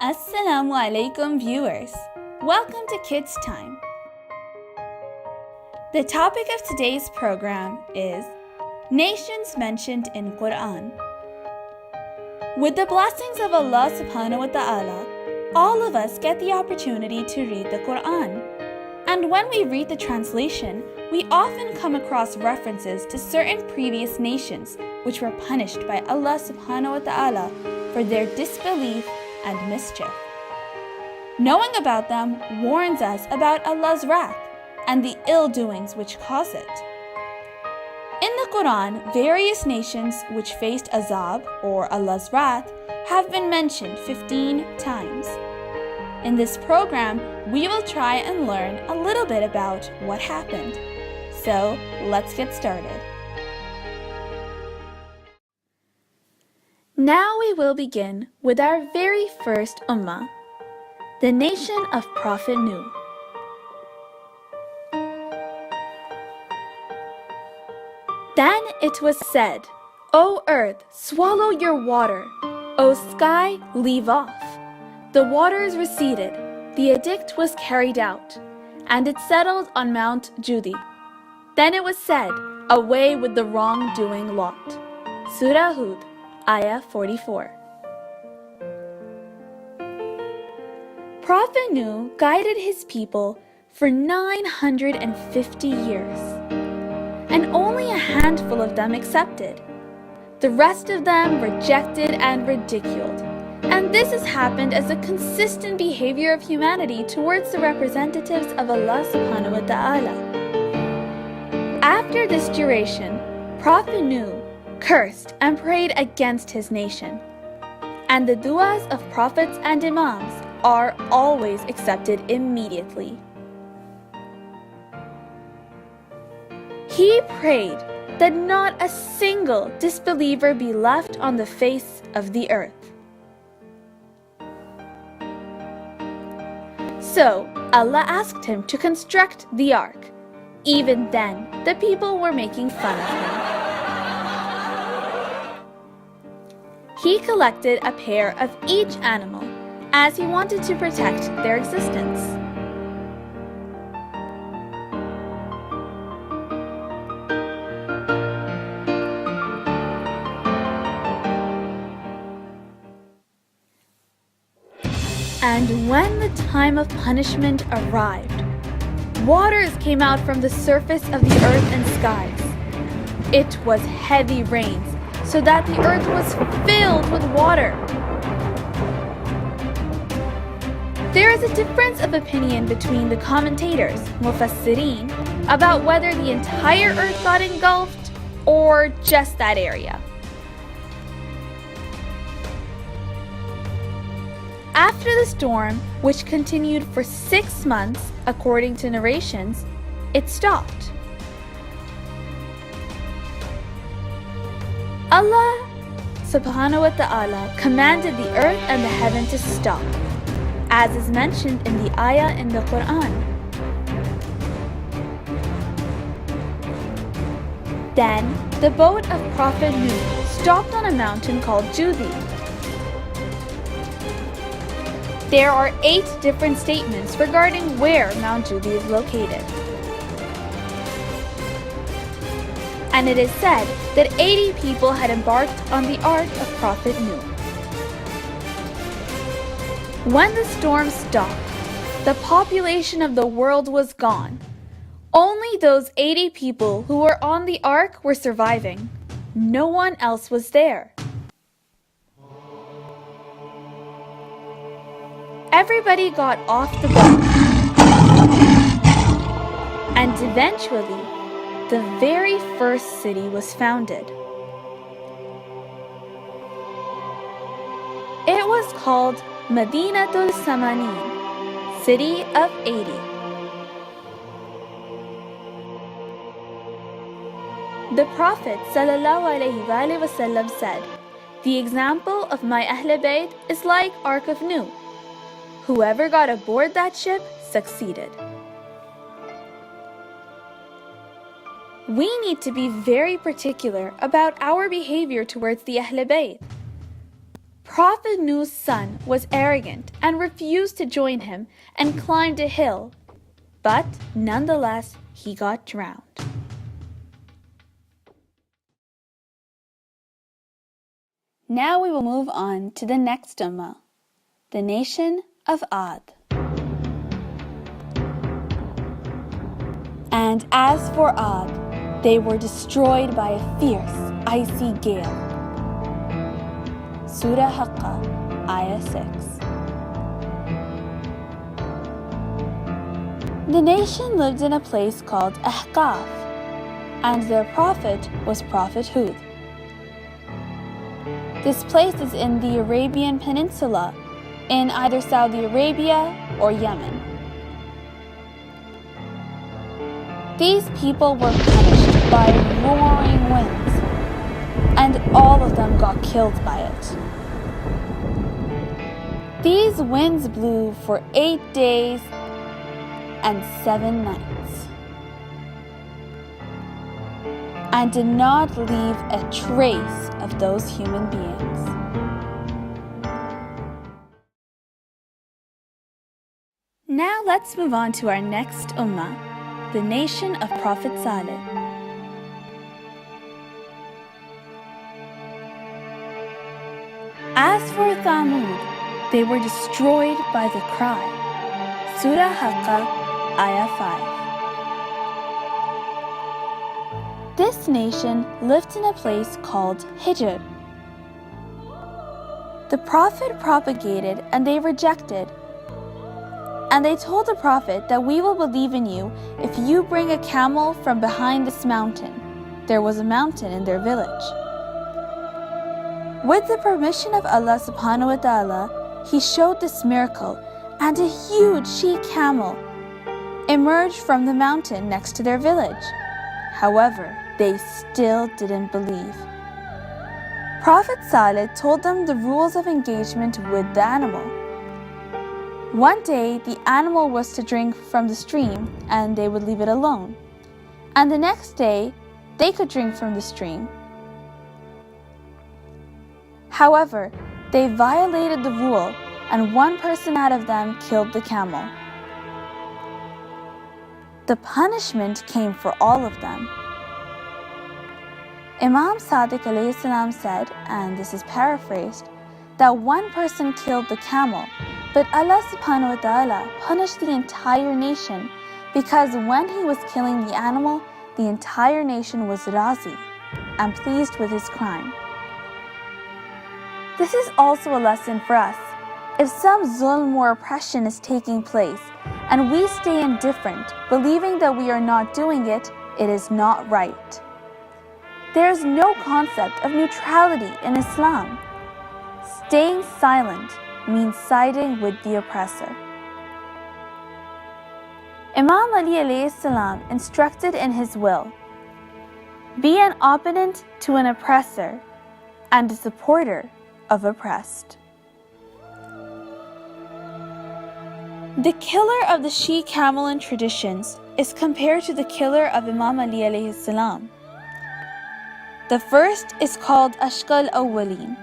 Assalamu alaikum viewers. Welcome to Kids Time. The topic of today's program is Nations Mentioned in Quran. With the blessings of Allah subhanahu wa ta'ala, all of us get the opportunity to read the Quran. And when we read the translation, we often come across references to certain previous nations which were punished by Allah subhanahu wa ta'ala for their disbelief and mischief. Knowing about them warns us about Allah's wrath and the ill doings which cause it. In the Quran, various nations which faced azab or Allah's wrath have been mentioned 15 times. In this program, we will try and learn a little bit about what happened. So, let's get started. Now we will begin with our very first ummah, the nation of Prophet Nuh. Then it was said, O earth, swallow your water. O sky, leave off. The waters receded, the edict was carried out, and it settled on Mount Judi. Then it was said, away with the wrongdoing lot. Surah Hud, Ayah 44. Prophet Nuh guided his people for 950 years, and only a handful of them accepted. The rest of them rejected and ridiculed, and this has happened as a consistent behavior of humanity towards the representatives of Allah subhanahu wa ta'ala. After this duration, Prophet Nuh cursed and prayed against his nation, and the du'as of prophets and imams are always accepted immediately. He prayed that not a single disbeliever be left on the face of the earth. So Allah asked him to construct the ark. Even then, the people were making fun of him. He collected a pair of each animal, as he wanted to protect their existence. And when the time of punishment arrived, waters came out from the surface of the earth and skies. It was heavy rains, so that the earth was filled with water. There is a difference of opinion between the commentators, Mufassirin, about whether the entire earth got engulfed or just that area. After the storm, which continued for 6 months, according to narrations, it stopped. Allah subhanahu wa ta'ala commanded the earth and the heaven to stop, as is mentioned in the ayah in the Quran. Then the boat of Prophet Nuh stopped on a mountain called Judi. There are 8 different statements regarding where Mount Judi is located. And it is said that 80 people had embarked on the ark of Prophet Nuh. When the storm stopped, the population of the world was gone. Only those 80 people who were on the ark were surviving. No one else was there. Everybody got off the boat, and eventually, the very first city was founded. It was called Madinatul Samanin, City of 80. The Prophet ﷺ said, the example of my Ahl Bayt is like Ark of Nuh. Whoever got aboard that ship succeeded. We need to be very particular about our behavior towards the Ahl Bayt. Prophet Nuh's son was arrogant and refused to join him and climbed a hill, but nonetheless he got drowned. Now we will move on to the next ummah, the nation of Ad. And as for Ad, they were destroyed by a fierce, icy gale. Surah Haqqa, Ayah 6. The nation lived in a place called Ahqaf, and their prophet was Prophet Hud. This place is in the Arabian Peninsula, in either Saudi Arabia or Yemen. These people were punished by roaring winds, and all of them got killed by it. These winds blew for 8 days and 7 nights, and did not leave a trace of those human beings. Now let's move on to our next ummah, the nation of Prophet Saleh. As for Thamud, they were destroyed by the cry. Surah Haqqa, Ayah 5. This nation lived in a place called Hijr. The Prophet propagated and they rejected. And they told the Prophet that we will believe in you if you bring a camel from behind this mountain. There was a mountain in their village. With the permission of Allah subhanahu wa ta'ala, He showed this miracle, and a huge she-camel emerged from the mountain next to their village. However, they still didn't believe. Prophet Saleh told them the rules of engagement with the animal. One day, the animal was to drink from the stream, and they would leave it alone. And the next day, they could drink from the stream. However, they violated the rule, and one person out of them killed the camel. The punishment came for all of them. Imam Sadiq alayhi salam said, and this is paraphrased, that one person killed the camel, but Allah subhanahu wa ta'ala punished the entire nation because when he was killing the animal, the entire nation was razi and pleased with his crime. This is also a lesson for us. If some zulm or oppression is taking place and we stay indifferent, believing that we are not doing it, it is not right. There is no concept of neutrality in Islam. Staying silent means siding with the oppressor. Imam Ali alayhi salam instructed in his will, be an opponent to an oppressor and a supporter of oppressed. The killer of the she-camel in traditions is compared to the killer of Imam Ali alayhi salam. The first is called Ashqa al-Awwalin,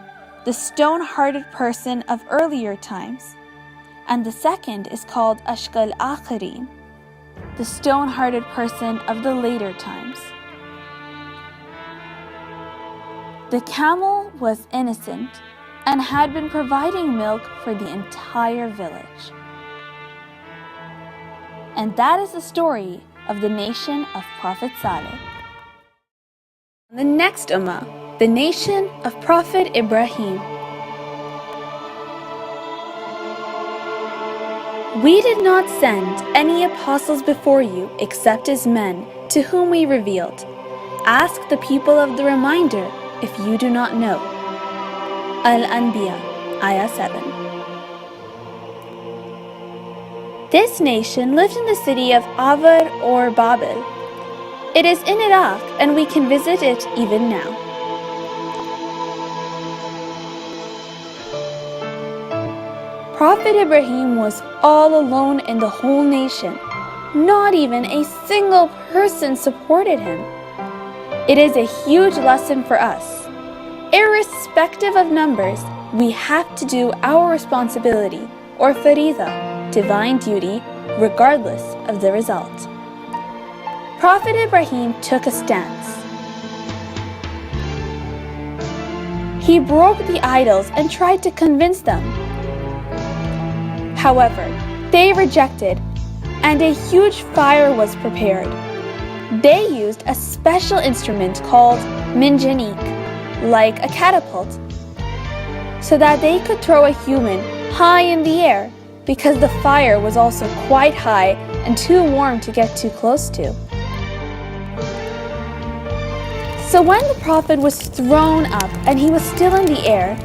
the stone-hearted person of earlier times, and the second is called Ashqa al-Akhirin, the stone-hearted person of the later times. The camel was innocent and had been providing milk for the entire village. And that is the story of the nation of Prophet Saleh. The next ummah, the nation of Prophet Ibrahim. We did not send any apostles before you except as men to whom we revealed. Ask the people of the reminder if you do not know. Al-Anbiya, Ayah 7. This nation lived in the city of Avar or Babel. It is in Iraq and we can visit it even now. Prophet Ibrahim was all alone in the whole nation. Not even a single person supported him. It is a huge lesson for us. Irrespective of numbers, we have to do our responsibility, or farida, divine duty, regardless of the result. Prophet Ibrahim took a stance. He broke the idols and tried to convince them. However, they rejected, and a huge fire was prepared. They used a special instrument called minjanik, like a catapult, so that they could throw a human high in the air, because the fire was also quite high and too warm to get too close to. So when the Prophet was thrown up and he was still in the air,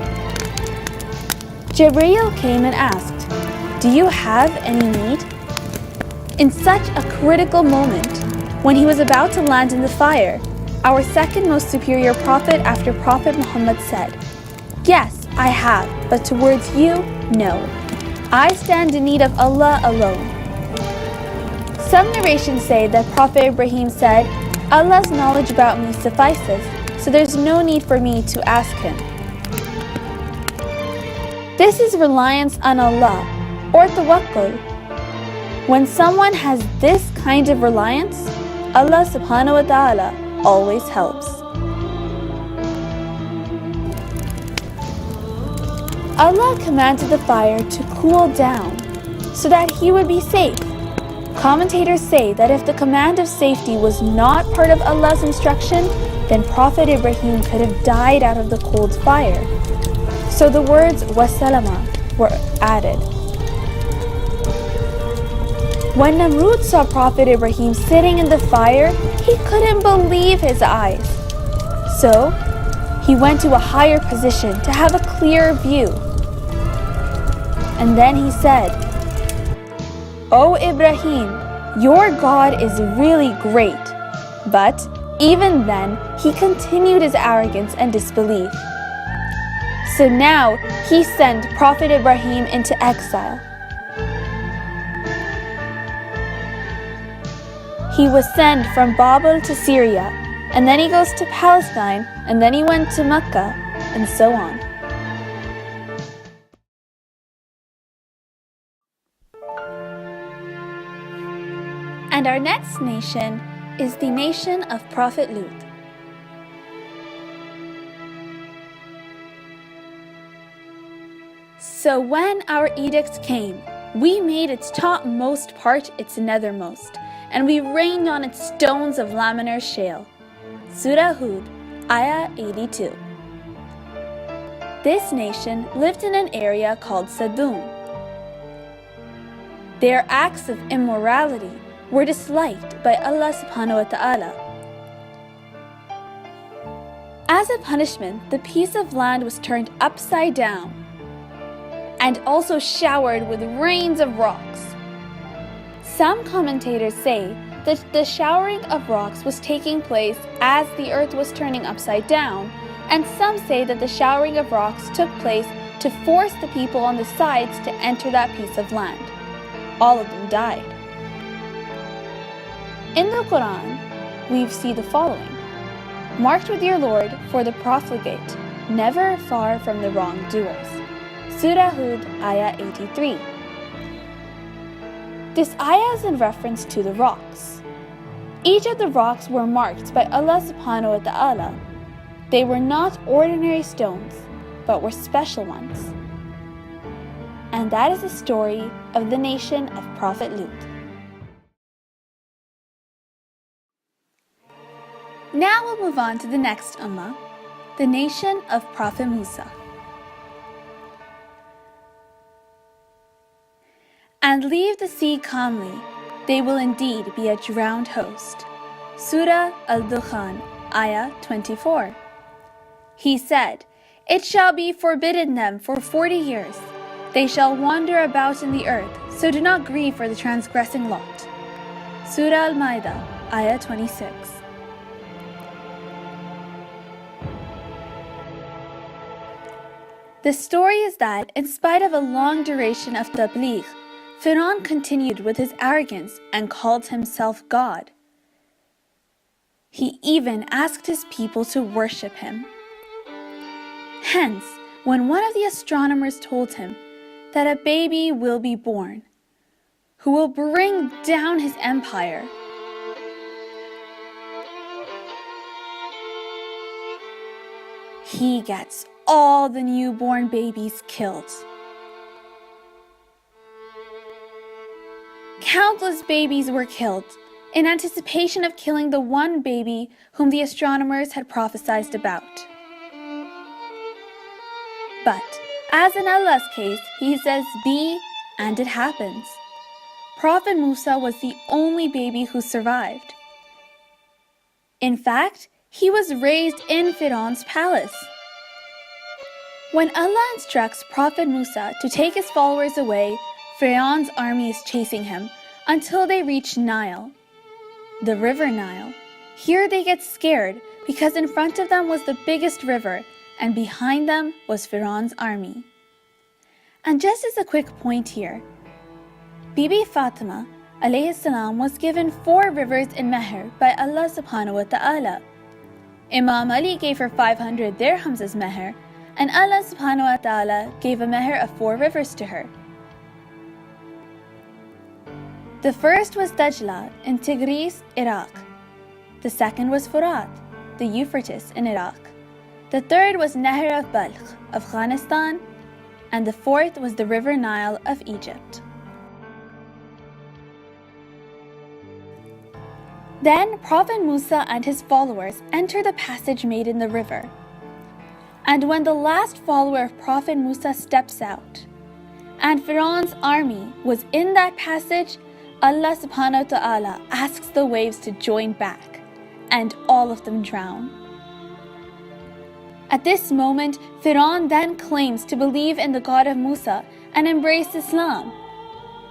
Jibreel came and asked, "Do you have any need?" In such a critical moment, when he was about to land in the fire, our second most superior prophet after Prophet Muhammad said, "Yes, I have, but towards you, no. I stand in need of Allah alone." Some narrations say that Prophet Ibrahim said, "Allah's knowledge about me suffices, so there's no need for me to ask Him." This is reliance on Allah, or tawakkul. When someone has this kind of reliance, Allah subhanahu wa ta'ala always helps. Allah commanded the fire to cool down so that he would be safe. Commentators say that if the command of safety was not part of Allah's instruction, then Prophet Ibrahim could have died out of the cold fire. So the words wasalama were added. When Namrud saw Prophet Ibrahim sitting in the fire, he couldn't believe his eyes. So he went to a higher position to have a clearer view. And then he said, "O Ibrahim, your God is really great." But even then, he continued his arrogance and disbelief. So now he sent Prophet Ibrahim into exile. He was sent from Babel to Syria, and then he goes to Palestine, and then he went to Mecca, and so on. And our next nation is the nation of Prophet Lut. So when our edict came, we made its topmost part its nethermost, and we rained on its stones of laminar shale. Surah Hud, Ayah 82. This nation lived in an area called Sadum. Their acts of immorality were disliked by Allah subhanahu wa ta'ala. As a punishment, the piece of land was turned upside down and also showered with rains of rocks. Some commentators say that the showering of rocks was taking place as the earth was turning upside down, and some say that the showering of rocks took place to force the people on the sides to enter that piece of land. All of them died. In the Quran, we see the following: "Marked with your Lord for the profligate, never far from the wrongdoers." Surah Hud, Ayah 83. This ayah is in reference to the rocks. Each of the rocks were marked by Allah subhanahu wa ta'ala. They were not ordinary stones, but were special ones. And that is the story of the nation of Prophet Lut. Now we'll move on to the next ummah, the nation of Prophet Musa. And leave the sea calmly, they will indeed be a drowned host. Surah Al-Dukhan, Ayah 24. He said, "It shall be forbidden them for 40 years. They shall wander about in the earth, so do not grieve for the transgressing lot." Surah Al-Ma'idah, Ayah 26. The story is that, in spite of a long duration of tabligh, Fir'aun continued with his arrogance and called himself God. He even asked his people to worship him. Hence, when one of the astronomers told him that a baby will be born who will bring down his empire. He gets all the newborn babies killed. Countless babies were killed in anticipation of killing the one baby whom the astronomers had prophesied about. But, as in Allah's case, He says be, and it happens. Prophet Musa was the only baby who survived. In fact, he was raised in Firaun's palace. When Allah instructs Prophet Musa to take his followers away, Firaun's army is chasing him until they reach Nile, the river Nile. Here they get scared because in front of them was the biggest river and behind them was Firaun's army. And just as a quick point here, Bibi Fatima alayhi salam was given 4 rivers in Meher by Allah subhanahu wa ta'ala. Imam Ali gave her 500 dirhams as Meher, and Allah subhanahu wa ta'ala gave a Meher of 4 rivers to her. The first was Dajla in Tigris, Iraq. The second was Furat, the Euphrates in Iraq. The third was Nahr of Balkh, Afghanistan, and the fourth was the river Nile of Egypt. Then Prophet Musa and his followers enter the passage made in the river. And when the last follower of Prophet Musa steps out, and Firaun's army was in that passage, Allah subhanahu wa ta'ala asks the waves to join back, and all of them drown. At this moment, Firaun then claims to believe in the God of Musa and embrace Islam,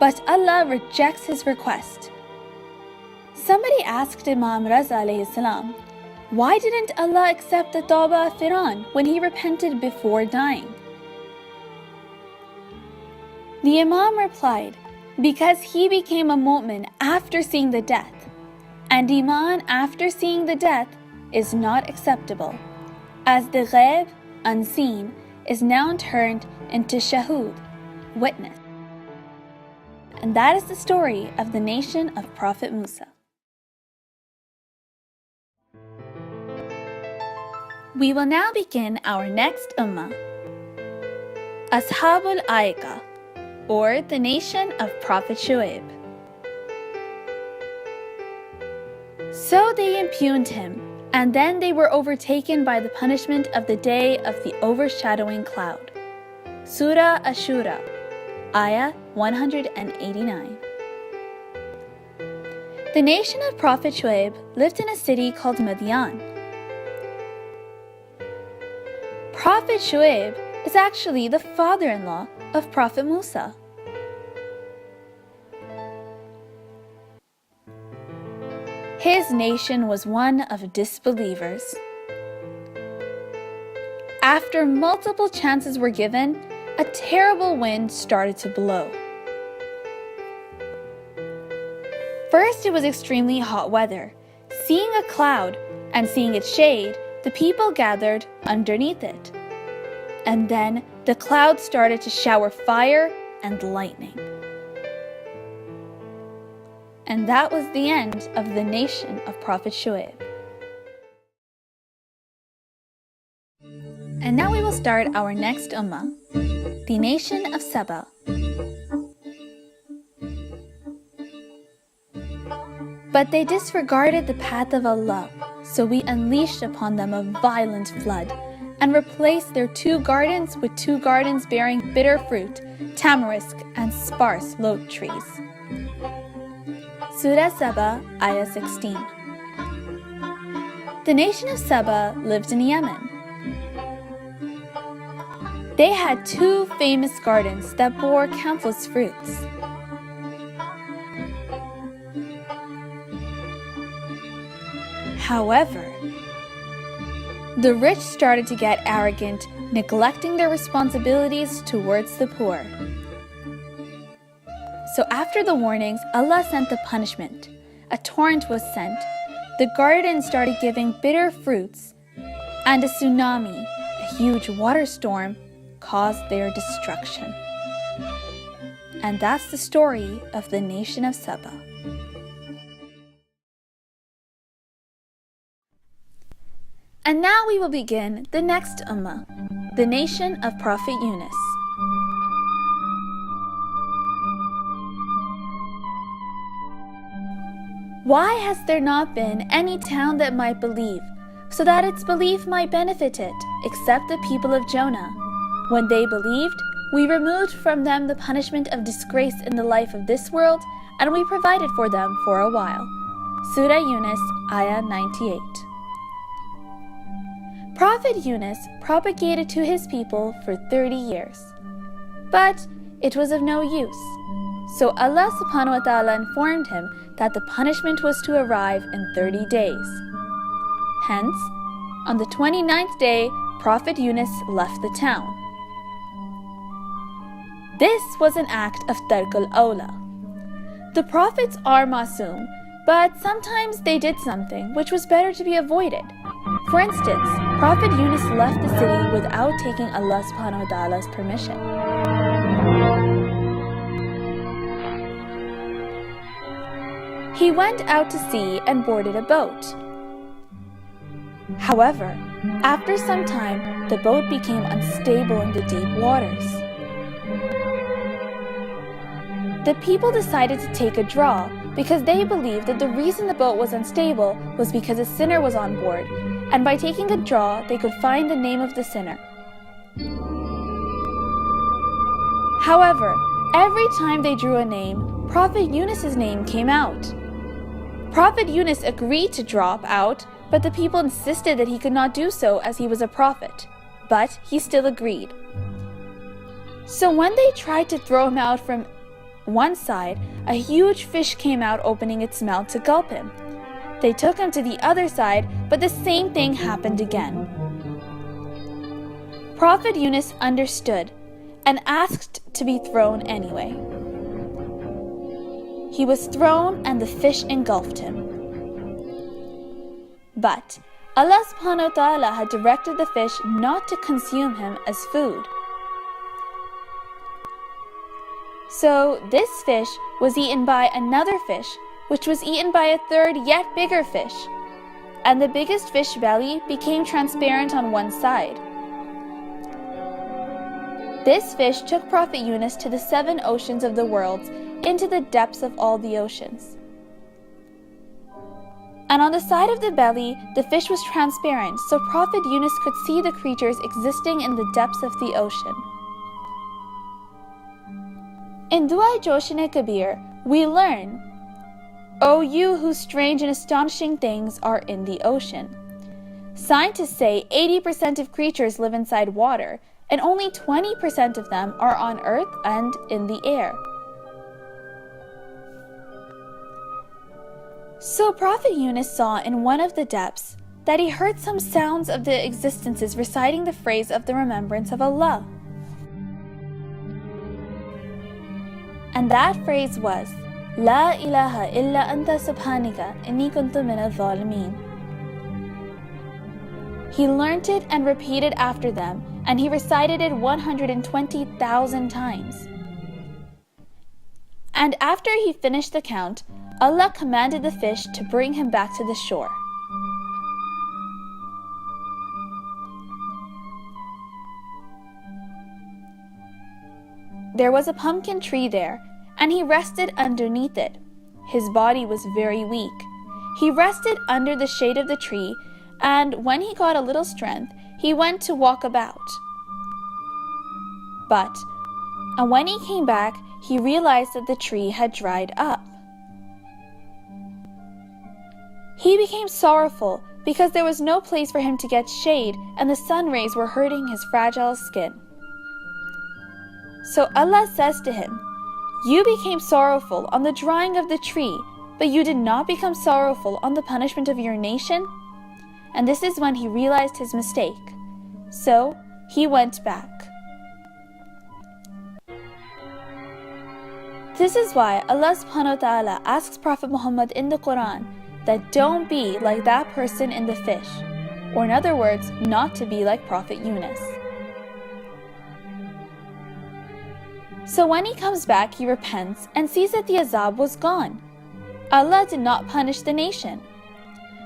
but Allah rejects his request. Somebody asked Imam Raza alayhi salam, why didn't Allah accept the tawbah of Firaun when he repented before dying? The Imam replied, because he became a mu'min after seeing the death, and iman after seeing the death is not acceptable, as the ghaib, unseen, is now turned into shahud, witness. And that is the story of the nation of Prophet Musa. We will now begin our next ummah, Ashabul Aika, or the nation of Prophet Shu'aib. So they impugned him, and then they were overtaken by the punishment of the day of the overshadowing cloud. Surah Ashura, Ayah 189. The nation of Prophet Shu'aib lived in a city called Madian. Prophet Shu'aib is actually the father-in-law of Prophet Musa. His nation was one of disbelievers. After multiple chances were given, a terrible wind started to blow. First, it was extremely hot weather. Seeing a cloud and seeing its shade, the people gathered underneath it. And then the cloud started to shower fire and lightning. And that was the end of the nation of Prophet Shu'aib. And now we will start our next ummah, the nation of Saba. But they disregarded the path of Allah, so we unleashed upon them a violent flood, and replaced their 2 gardens with 2 gardens bearing bitter fruit, tamarisk, and sparse lote trees. Surah Saba, Ayah 16. The nation of Saba lived in Yemen. They had 2 famous gardens that bore countless fruits. However, the rich started to get arrogant, neglecting their responsibilities towards the poor. So after the warnings, Allah sent the punishment. A torrent was sent. The garden started giving bitter fruits, and a tsunami, a huge water storm, caused their destruction. And that's the story of the nation of Saba. And now we will begin the next Ummah, the nation of Prophet Yunus. Why has there not been any town that might believe, so that its belief might benefit it, except the people of Jonah? When they believed, we removed from them the punishment of disgrace in the life of this world, and we provided for them for a while. Surah Yunus, Ayah 98. Prophet Yunus propagated to his people for 30 years. But it was of no use. So Allah subhanahu wa ta'ala informed him that the punishment was to arrive in 30 days. Hence, on the 29th day, Prophet Yunus left the town. This was an act of tarkul awla. The prophets are masoom, but sometimes they did something which was better to be avoided. For instance, Prophet Yunus left the city without taking Allah subhanahu wa ta'ala's permission. He went out to sea and boarded a boat. However, after some time, the boat became unstable in the deep waters. The people decided to take a draw because they believed that the reason the boat was unstable was because a sinner was on board, and by taking a draw, they could find the name of the sinner. However, every time they drew a name, Prophet Yunus's name came out. Prophet Yunus agreed to drop out, but the people insisted that he could not do so as he was a prophet. But he still agreed. So when they tried to throw him out from one side, a huge fish came out opening its mouth to gulp him. They took him to the other side, but the same thing happened again. Prophet Yunus understood and asked to be thrown anyway. He was thrown and the fish engulfed him. But Allah subhanahu wa ta'ala had directed the fish not to consume him as food. So this fish was eaten by another fish, which was eaten by a third yet bigger fish, and the biggest fish belly became transparent on one side. This fish took Prophet Yunus to the 7 oceans of the world, into the depths of all the oceans. And on the side of the belly, the fish was transparent, so Prophet Yunus could see the creatures existing in the depths of the ocean. In Dua Joshin Kabir, we learn, O you whose strange and astonishing things are in the ocean. Scientists say 80% of creatures live inside water, and only 20% of them are on earth and in the air. So Prophet Yunus saw in one of the depths that he heard some sounds of the existences reciting the phrase of the remembrance of Allah. And that phrase was, La ilaha illa anta subhanika inni kuntu min al-zalimin. He learnt it and repeated after them, and he recited it 120,000 times. And after he finished the count, Allah commanded the fish to bring him back to the shore. There was a pumpkin tree there, and he rested underneath it. His body was very weak. He rested under the shade of the tree, and when he got a little strength, he went to walk about. But when he came back, he realized that the tree had dried up. He became sorrowful because there was no place for him to get shade, and the sun rays were hurting his fragile skin. So Allah says to him, You became sorrowful on the drying of the tree, but you did not become sorrowful on the punishment of your nation? And this is when he realized his mistake. So he went back. This is why Allah subhanahu wa ta'ala asks Prophet Muhammad in the Quran that don't be like that person in the fish, or in other words, not to be like Prophet Yunus. So when he comes back, he repents and sees that the azab was gone. Allah did not punish the nation.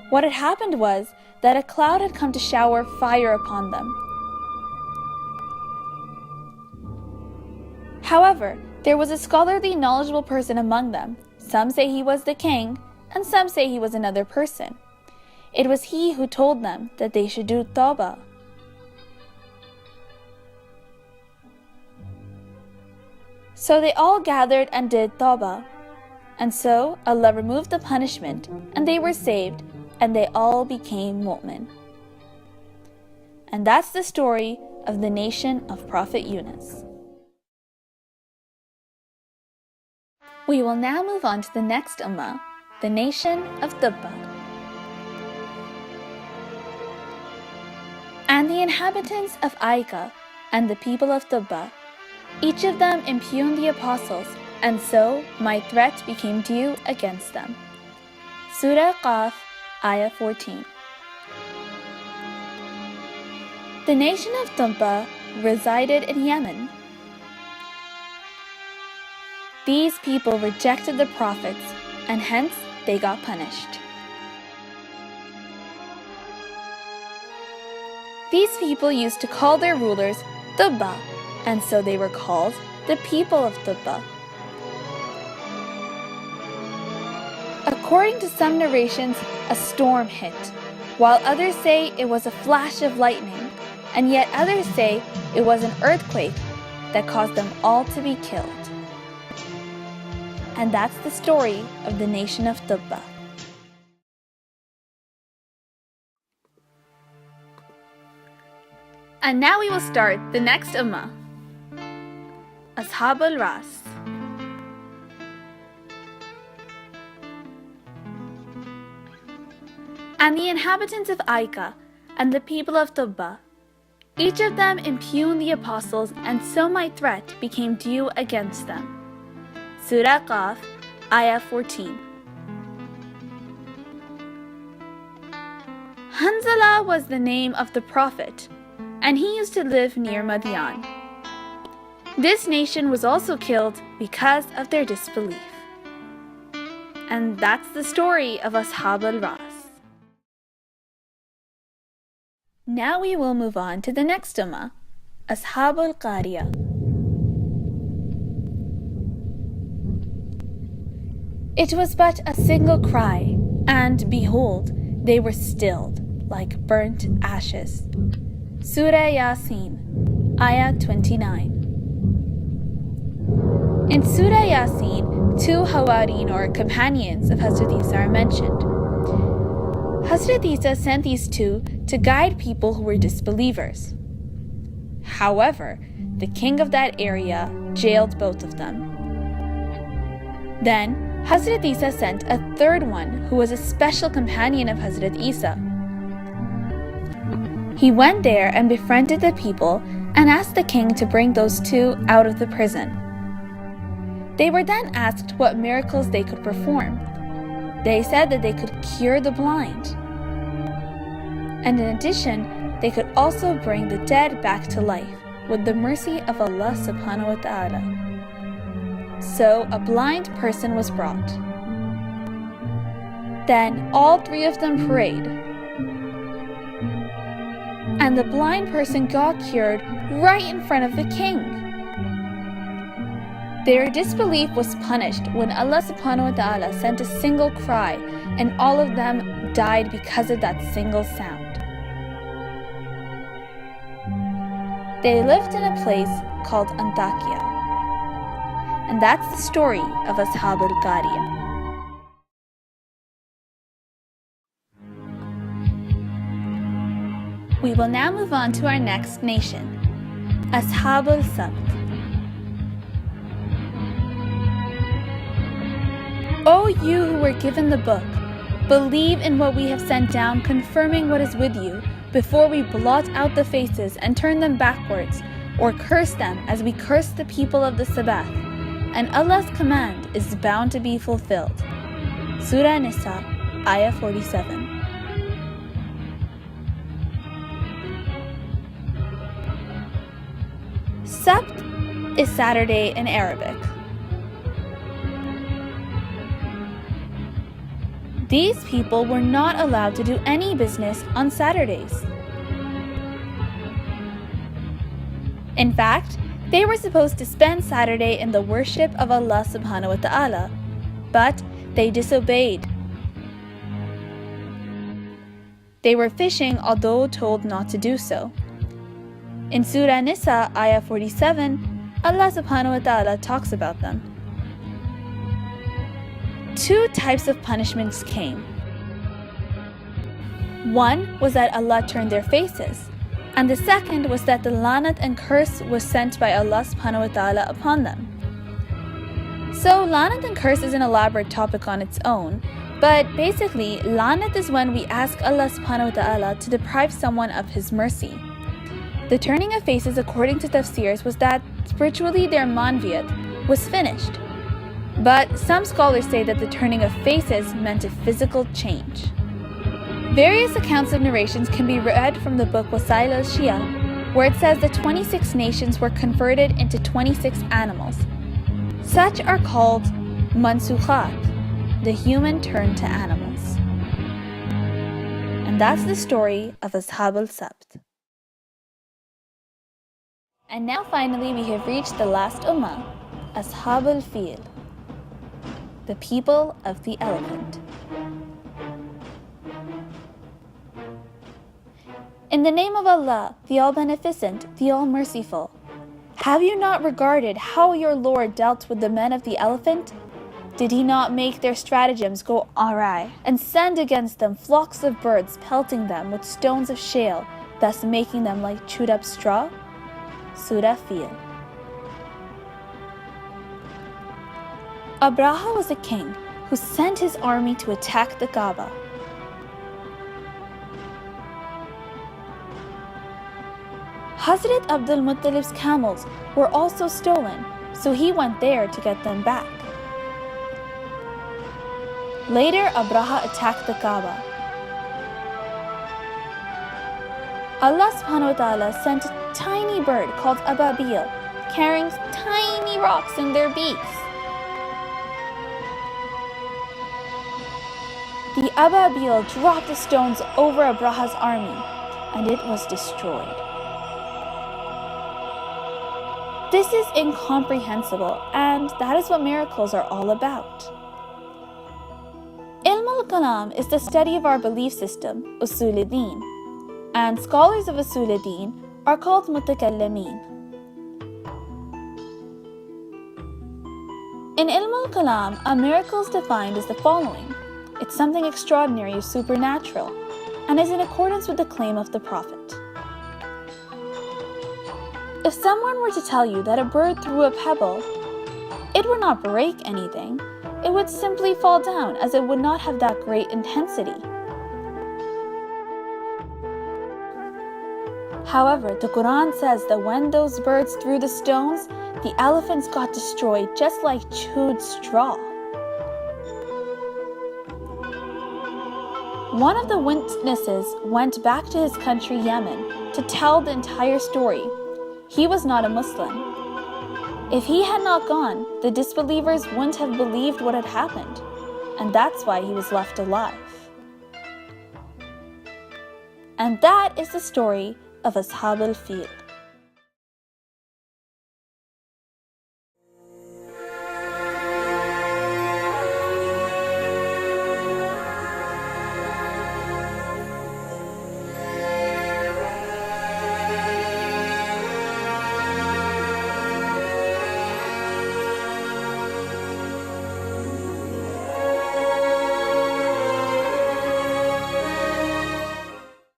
What had happened was that a cloud had come to shower fire upon them. However, there was a scholarly, knowledgeable person among them. Some say he was the king, and some say he was another person. It was he who told them that they should do tawbah. So they all gathered and did tawbah. And so Allah removed the punishment, and they were saved, and they all became mu'min. And that's the story of the nation of Prophet Yunus. We will now move on to the next ummah, the nation of Tubba. And the inhabitants of Aika and the people of Tubba, each of them impugned the apostles, and so my threat became due against them. Surah Qaf, Ayah 14. The nation of Tubba resided in Yemen. These people rejected the prophets, and hence they got punished. These people used to call their rulers Tubba, and so they were called the people of Tubba. According to some narrations, a storm hit, while others say it was a flash of lightning, and yet others say it was an earthquake that caused them all to be killed. And that's the story of the nation of Tubba. And now we will start the next ummah, Ashab al-Ras. And the inhabitants of Aika and the people of Tubba, each of them impugned the apostles, and so my threat became due against them. Surah Qaf, Ayah 14. Hanzala was the name of the prophet, and he used to live near Madian. This nation was also killed because of their disbelief. And that's the story of Ashab al-Ras. Now we will move on to the next ummah, Ashab al-Qariyah. It was but a single cry, and behold, they were stilled like burnt ashes. Surah Yasin, Ayah 29. In Surah Yasin, two Hawarin or companions of Hazrat Isa are mentioned. Hazrat Isa sent these two to guide people who were disbelievers. However, the king of that area jailed both of them. Then Hazrat Isa sent a third one who was a special companion of Hazrat Isa. He went there and befriended the people and asked the king to bring those two out of the prison. They were then asked what miracles they could perform. They said that they could cure the blind. And in addition, they could also bring the dead back to life with the mercy of Allah subhanahu wa ta'ala. So a blind person was brought. Then all three of them prayed. And the blind person got cured right in front of the king. Their disbelief was punished when Allah subhanahu wa ta'ala sent a single cry, and all of them died because of that single sound. They lived in a place called Antakya. And that's the story of Ashab al-Qariyah. We will now move on to our next nation, Ashab al-Sabt. O you who were given the book, believe in what we have sent down, confirming what is with you, before we blot out the faces and turn them backwards, or curse them as we cursed the people of the Sabbath. And Allah's command is bound to be fulfilled. Surah Nisa, Ayah 47. Sabt is Saturday in Arabic. These people were not allowed to do any business on Saturdays. In fact, they were supposed to spend Saturday in the worship of Allah subhanahu wa ta'ala, but they disobeyed. They were fishing although told not to do so. In Surah Nisa, ayah 47, Allah subhanahu wa ta'ala talks about them. Two types of punishments came. One was that Allah turned their faces, and the second was that the lanat and curse was sent by Allah subhanahu wa ta'ala upon them. So lanat and curse is an elaborate topic on its own, but basically lanat is when we ask Allah subhanahu wa ta'ala to deprive someone of His mercy. The turning of faces according to tafsirs was that spiritually their manviyat was finished. But some scholars say that the turning of faces meant a physical change. Various accounts of narrations can be read from the book Wasail al-Shia, where it says that 26 nations were converted into 26 animals. Such are called mansukhat, the human turned to animals. And that's the story of Ashab al-Sabt. And now finally we have reached the last ummah, Ashab al-Fil, the people of the elephant. In the name of Allah, the All-Beneficent, the All-Merciful, have you not regarded how your Lord dealt with the men of the elephant? Did He not make their stratagems go awry and send against them flocks of birds, pelting them with stones of shale, thus making them like chewed up straw? Surah Fil. Abraha was a king who sent his army to attack the Kaaba. Hazrat Abdul Muttalib's camels were also stolen, so he went there to get them back. Later, Abraha attacked the Kaaba. Allah subhanahu wa ta'ala sent a tiny bird called Ababil, carrying tiny rocks in their beaks. The Ababil dropped the stones over Abraha's army, and it was destroyed. This is incomprehensible, and that is what miracles are all about. Ilm al-Kalam is the study of our belief system, Usul al-Din, and scholars of Usul al-Din are called Mutakallimin. In Ilm al-Kalam, a miracle is defined as the following. It's something extraordinary or supernatural, and is in accordance with the claim of the Prophet. If someone were to tell you that a bird threw a pebble, it would not break anything. It would simply fall down, as it would not have that great intensity. However, the Quran says that when those birds threw the stones, the elephants got destroyed just like chewed straw. One of the witnesses went back to his country, Yemen, to tell the entire story. He was not a Muslim. If he had not gone, the disbelievers wouldn't have believed what had happened, and that's why he was left alive. And that is the story of Ashab al-Fil.